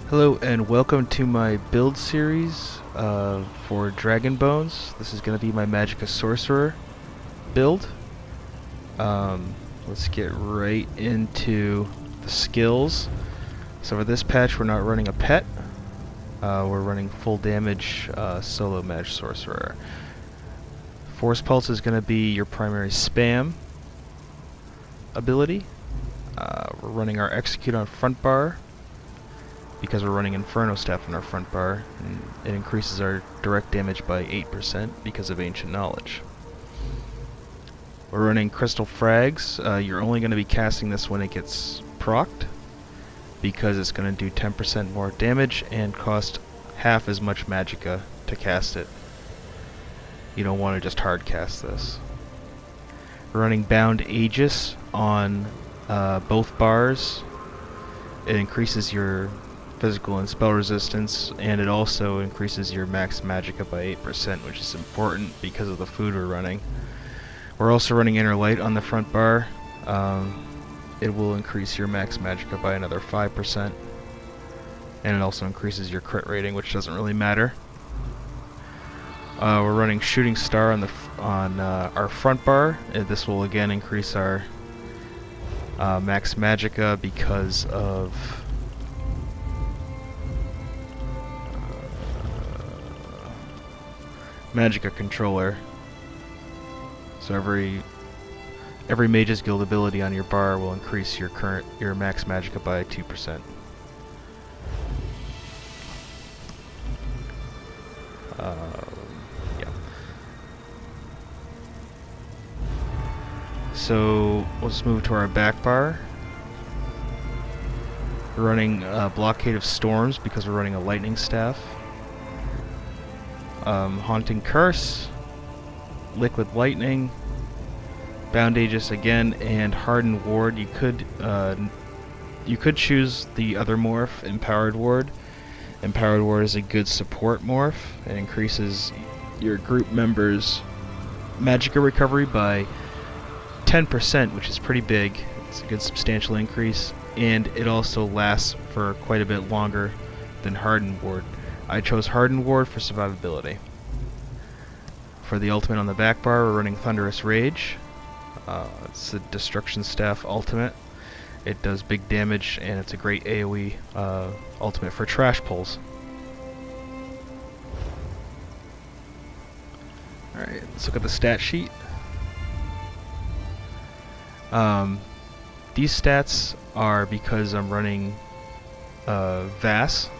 Hello and welcome to my build series for Dragon Bones. This is going to be my Magicka Sorcerer build. Let's get right into the skills. So for this patch we're not running a pet. We're running full damage solo Mage Sorcerer. Force Pulse is going to be your primary spam ability. We're running our Execute on front bar, because we're running Inferno Staff on our front bar, and it increases our direct damage by 8% because of Ancient Knowledge. We're running Crystal Frags. You're only going to be casting this when it gets procced, because it's going to do 10% more damage and cost half as much Magicka to cast it. You don't want to just hard cast this. We're running Bound Aegis on both bars. It increases your physical and spell resistance, and it also increases your max Magicka by 8%, which is important because of the food we're running. We're also running Inner Light on the front bar. It will increase your max Magicka by another 5%, and it also increases your crit rating, which doesn't really matter. We're running Shooting Star on our front bar. This will again increase our max Magicka because of Magicka Controller. So every Mage's Guild ability on your bar will increase your max Magicka by 2%. Yeah. So let's move to our back bar. We're running Blockade of Storms because we're running a Lightning Staff. Haunting Curse, Liquid Lightning, Bound Aegis again, and Hardened Ward. You could choose the other morph, Empowered Ward. Empowered Ward is a good support morph. It increases your group members' Magicka recovery by 10%, which is pretty big. It's a good substantial increase, and it also lasts for quite a bit longer than Hardened Ward. I chose Hardened Ward for survivability. For the ultimate on the back bar, we're running Thunderous Rage. It's a Destruction Staff ultimate. It does big damage, and it's a great AoE ultimate for trash pulls. Alright, let's look at the stat sheet. These stats are because I'm running VAS.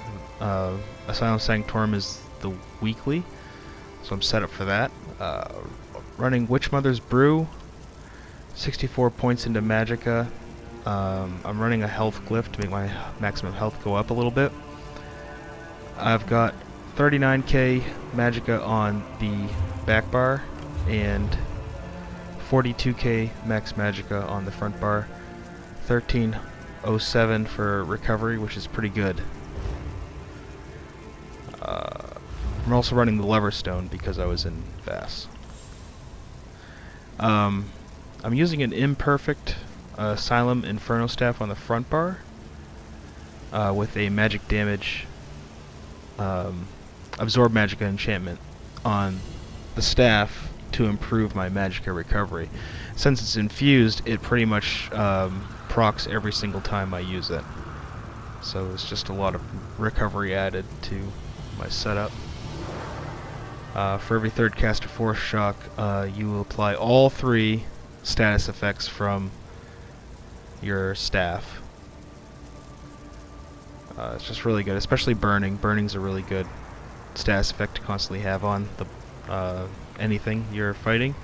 Asylum Sanctorum is the weekly, so I'm set up for that. Running Witch Mother's Brew, 64 points into Magicka. I'm running a health glyph to make my maximum health go up a little bit. I've got 39k Magicka on the back bar and 42k max Magicka on the front bar. 1307 for recovery, which is pretty good. I'm also running the Lever Stone because I was in VAS. I'm using an imperfect Asylum Inferno Staff on the front bar with a magic damage Absorb Magicka enchantment on the staff to improve my Magicka recovery. Since it's infused, it pretty much procs every single time I use it. So it's just a lot of recovery added to my setup. For every third cast of Force Shock, you will apply all 3 status effects from your staff. It's just really good, especially Burning. Burning's a really good status effect to constantly have on the anything you're fighting.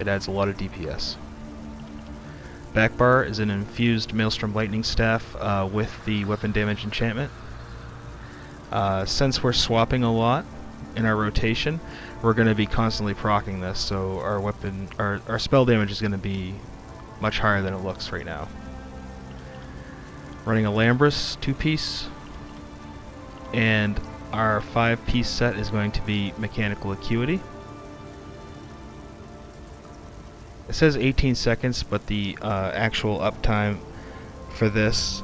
It adds a lot of DPS. Back bar is an infused Maelstrom Lightning Staff with the weapon damage enchantment. Since we're swapping a lot in our rotation, we're going to be constantly proccing this, so our spell damage is going to be much higher than it looks right now. Running a Lambris 2-piece, and our 5-piece set is going to be Mechanical Acuity. It says 18 seconds, but the actual uptime for this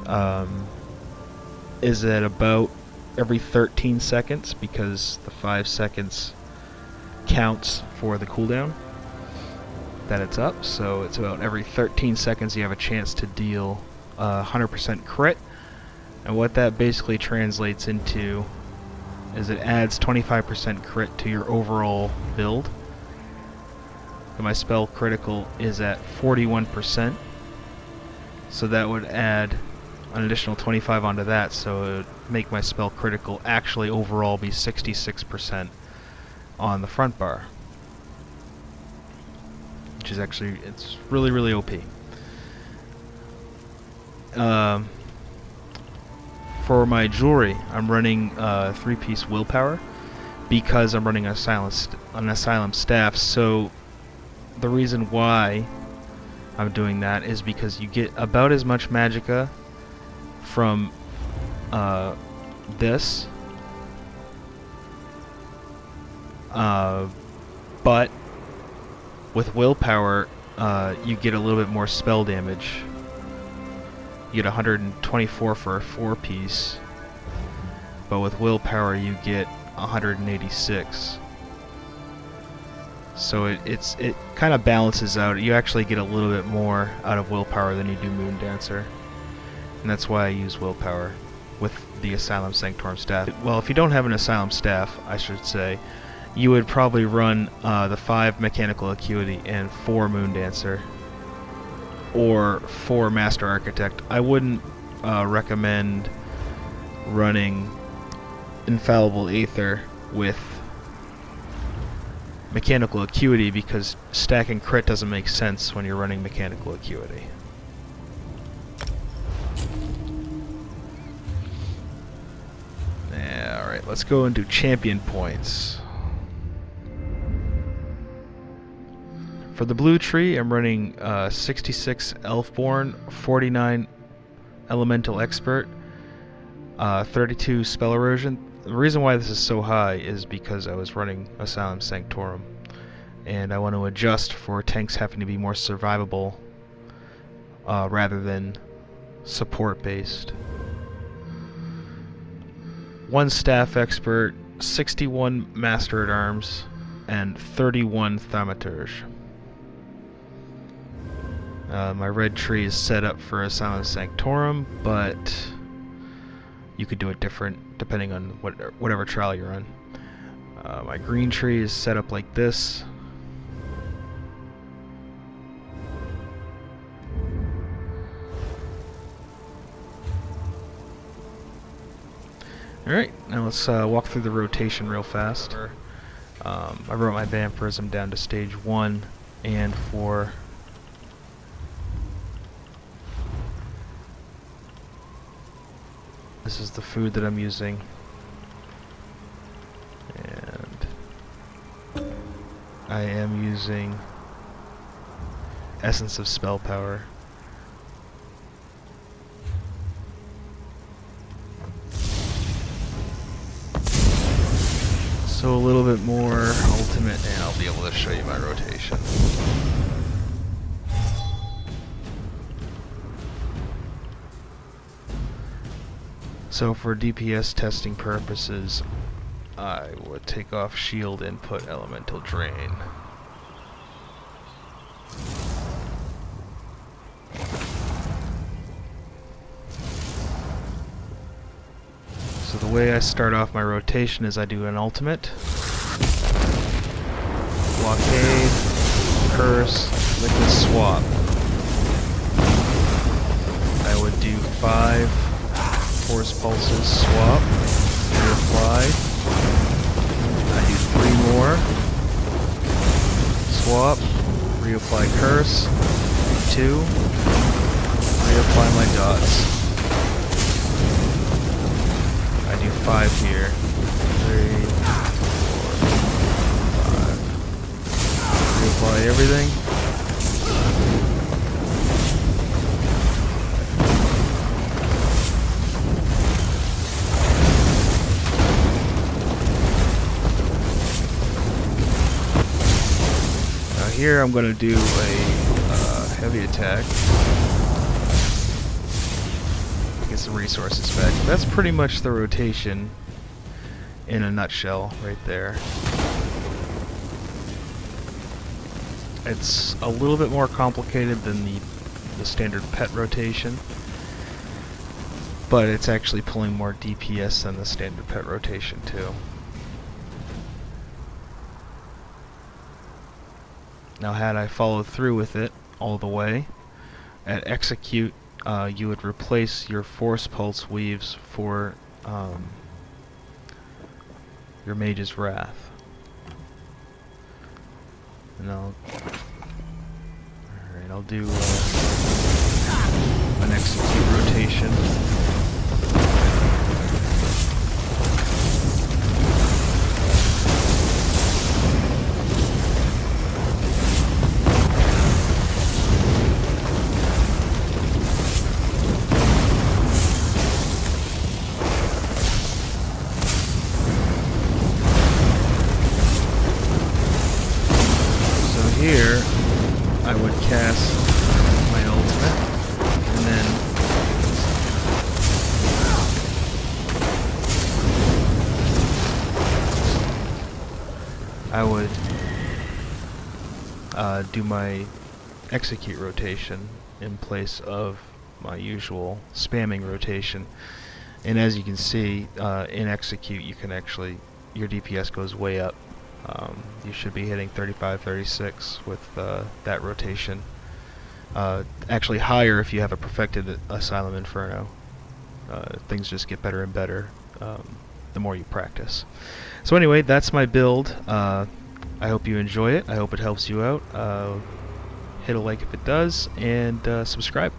is at about every 13 seconds because the 5 seconds counts for the cooldown that it's up. So it's about every 13 seconds you have a chance to deal 100% crit. And what that basically translates into is it adds 25% crit to your overall build. And my spell critical is at 41%, so that would add an additional 25 onto that, so it would make my spell critical actually overall be 66% on the front bar, which is actually, it's really, really OP. For my jewelry, I'm running 3-piece willpower because I'm running an asylum staff. So the reason why I'm doing that is because you get about as much magicka from this, but with willpower you get a little bit more spell damage. You get 124 for a 4-piece, but with willpower you get 186. So it kind of balances out. You actually get a little bit more out of willpower than you do Moondancer, and that's why I use willpower with the Asylum Sanctorum staff. Well, if you don't have an Asylum staff, I should say, you would probably run the 5 Mechanical Acuity and 4 Moondancer, or 4 Master Architect. I wouldn't recommend running Infallible Aether with Mechanical Acuity because stacking crit doesn't make sense when you're running Mechanical Acuity. Yeah, alright, let's go and do champion points. For the blue tree, I'm running 66 Elfborn, 49 Elemental Expert, 32 Spell Erosion. The reason why this is so high is because I was running Asylum Sanctorum, and I want to adjust for tanks having to be more survivable rather than support-based. 1 Staff Expert, 61 Master-at-Arms, and 31 Thaumaturge. My red tree is set up for Asylum Sanctorum, but you could do it different depending on whatever trial you're on. My green tree is set up like this. Alright, now let's walk through the rotation real fast. I wrote my vampirism down to stage 1 and 4. This is the food that I'm using, and I am using Essence of Spell Power. So a little bit more ultimate, and I'll be able to show you my rotation. So for DPS testing purposes, I would take off shield and put Elemental Drain. So the way I start off my rotation is I do an ultimate, blockade, curse, liquid swap. I would do 5 force pulses, swap, reapply. I do 3 more, swap, reapply curse, 2, reapply my dots. I do 5 here, 3, 4, 5. Reapply everything. here I'm going to do a heavy attack. Get some resources back. That's pretty much the rotation in a nutshell right there. It's a little bit more complicated than the standard pet rotation, but it's actually pulling more DPS than the standard pet rotation too. Now had I followed through with it all the way, at execute you would replace your force pulse weaves for your Mage's Wrath. And I'll do an execute rotation. Here, I would cast my ultimate, and then I would do my execute rotation in place of my usual spamming rotation. And as you can see, in execute you can actually, your DPS goes way up. You should be hitting 35, 36 with that rotation. Actually higher if you have a perfected Asylum Inferno. Things just get better and better the more you practice. So anyway, that's my build. I hope you enjoy it. I hope it helps you out. Hit a like if it does, and subscribe.